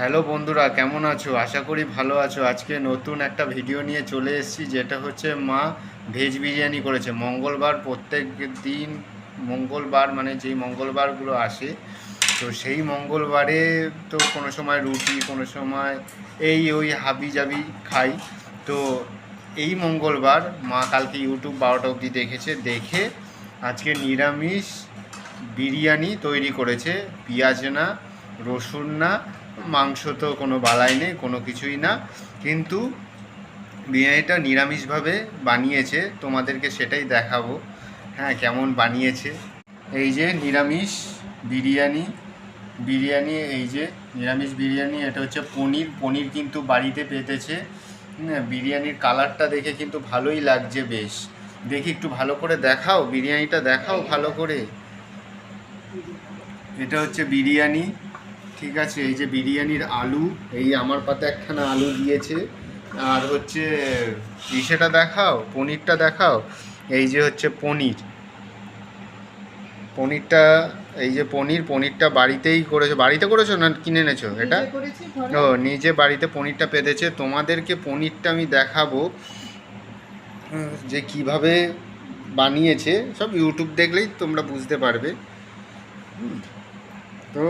Hello বন্ধুরা, কেমন আছো? আশা করি ভালো আছো। আজকে নতুন একটা ভিডিও নিয়ে চলে এসেছি, যেটা হচ্ছে মা ভেজ বিরিয়ানি করেছে মঙ্গলবার। প্রত্যেক দিন মঙ্গলবার মানে যেই মঙ্গলবারগুলো আসে, তো সেই মঙ্গলবারে তো কোনো সময় রুটি, কোনো সময় এই ওই হাবি জাবি খাই। তো এই মঙ্গলবার মা কালকে ইউটিউব 12টা অবধি দেখেছে, দেখে আজকে নিরামিষ বিরিয়ানি তৈরি করেছে। পেঁয়াজ না, রসুন না, মাংস তো কোনো বালাই নেই, কোনো কিছুই না, কিন্তু বিরিয়ানিটা নিরামিষভাবে বানিয়েছে। তোমাদেরকে সেটাই দেখাবো, হ্যাঁ, কেমন বানিয়েছে। এই যে নিরামিষ বিরিয়ানি, এই যে নিরামিষ বিরিয়ানি, এটা হচ্ছে পনির। পনির কিন্তু বাড়িতে পেতেছে। বিরিয়ানির কালারটা দেখে কিন্তু ভালোই লাগছে বেশ। দেখি একটু ভালো করে দেখাও, বিরিয়ানিটা দেখাও ভালো করে। এটা হচ্ছে বিরিয়ানি, ঠিক আছে। এই যে বিরিয়ানির আলু, এই আমার পাতে একখানা আলু দিয়েছে। আর হচ্ছে ইসেটা দেখাও, পনিরটা দেখাও। এই যে হচ্ছে পনিরটা, এই যে পনিরটা বাড়িতেই করেছো। বাড়িতে করেছো না কিনে এনেছো এটা? ও, নিজে বাড়িতে পনিরটা পেতেছে। তোমাদেরকে পনিরটা আমি দেখাবো যে কিভাবে বানিয়েছে। সব ইউটিউব দেখলেই তোমরা বুঝতে পারবে। তো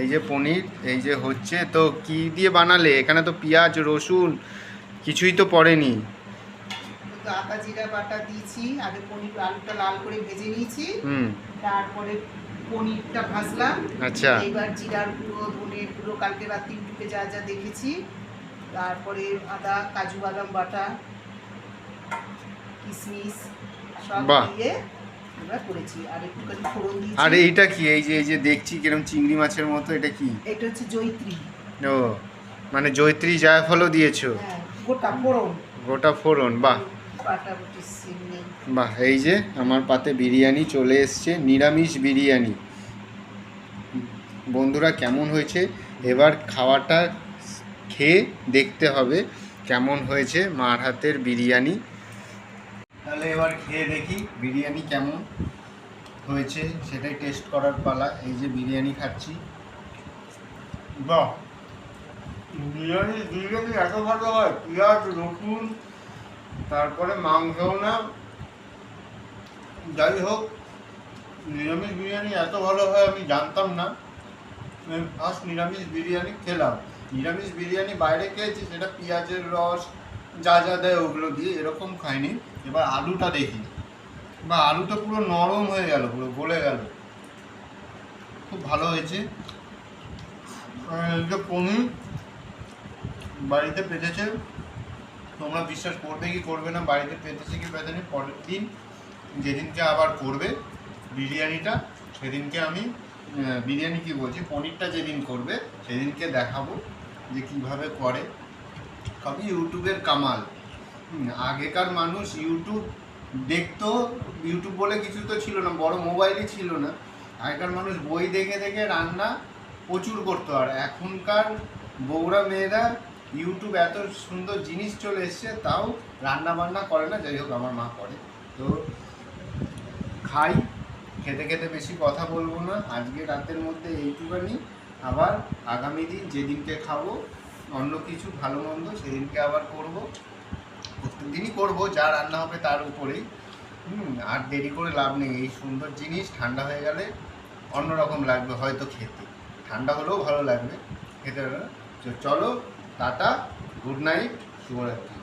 এই যে পনির, এই যে হচ্ছে, তো কি দিয়ে বানালে? এখানে তো পেঁয়াজ রসুন কিছুই তো পড়েনি। আদা জিরা বাটা দিয়েছি, আগে পনির আলুটা লাল করে ভেজে নিয়েছি, তারপরে পনিরটা ভাজলাম। আচ্ছা, এবার জিরার গুঁড়ো, ধনের গুঁড়ো, কালকে রাতে ইউটিউবে যা যা দেখেছি, তারপরে আদা কাজু বাদাম বাটা, কিশমিশ সব দিয়ে আমরা করেছি। আর একটুখানি ফোড়ন দিয়েছি। আর এইটা কি? এই যে দেখছি কিরকম চিংড়ি মাছের মতো, এটা কি? এটা হচ্ছে জয়িত্রী। ও, মানে জয়িত্রী জায়ফলও দিয়েছো? হ্যাঁ, গোটা ফোড়ন। গোটা ফোড়ন, বাহ বাহ। এই যে আমার পাতে বিরিয়ানি চলে এসছে, নিরামিষ বিরিয়ানি। বন্ধুরা, কেমন হয়েছে এবার খাওয়াটা খেয়ে দেখতে হবে কেমন হয়েছে মার হাতের বিরিয়ানি। তাহলে এবার খেয়ে দেখি বিরিয়ানি কেমন হয়েছে, সেটাই টেস্ট করার পালা। এই যে বিরিয়ানি খাচ্ছি, বাহ, বিরিয়ানি এত ভালো হয়, পেঁয়াজ রসুন, তারপরে মাংসও না। যাই হোক, নিরামিষ বিরিয়ানি এত ভালো হয় আমি জানতাম না। আমি ফার্স্ট নিরামিষ বিরিয়ানি খেলাম। নিরামিষ বিরিয়ানি বাইরে খেয়েছি, সেটা পেঁয়াজের রস যা যা দেয় ওগুলো দিয়ে, এরকম খাইনি। এবার আলুটা দেখি, বা আলুটা পুরো নরম হয়ে গেল, পুরো গলে গেল, খুব ভালো হয়েছে। যে পনির বাড়িতে পেতেছে, তোমরা বিশ্বাস করবে কি করবে না, বাড়িতে পেতেছে কি পেতেনি, পরের দিন যেদিনকে আবার করবে বিরিয়ানিটা, সেদিনকে আমি বিরিয়ানি কি বলছি, পনিরটা যেদিন করবে সেদিনকে দেখাবো যে কিভাবে করে। সবই ইউটিউবের কামাল। আগেকার মানুষ ইউটিউব দেখতো, ইউটিউব বলে কিছু তো ছিল না, বড় মোবাইলই ছিল না। আগেকার মানুষ বই দেখে দেখে রান্না প্রচুর করতো। আর এখনকার বউরা মেয়েরা ইউটিউব, এত সুন্দর জিনিস চলে এসছে, তাও রান্না বান্না করে না। যাই হোক, আমার মা করে। তো খাই, খেতে খেতে বেশি কথা বলবো না। আজকে রাতের মধ্যে এইটুখানি। আবার আগামী দিন যেদিনকে খাবো অন্য কিছু ভালো মন্দ, সেদিনকে আবার করব। প্রত্যেক দিনই করবো, যা রান্না হবে তার উপরেই। আর দেরি করে লাভ নেই। এই সুন্দর জিনিস ঠান্ডা হয়ে গেলে অন্যরকম লাগবে হয়তো খেতে, ঠান্ডা হলেও ভালো লাগবে খেতে। চলো, টাটা, গুড নাইট, শুভরাত্রি।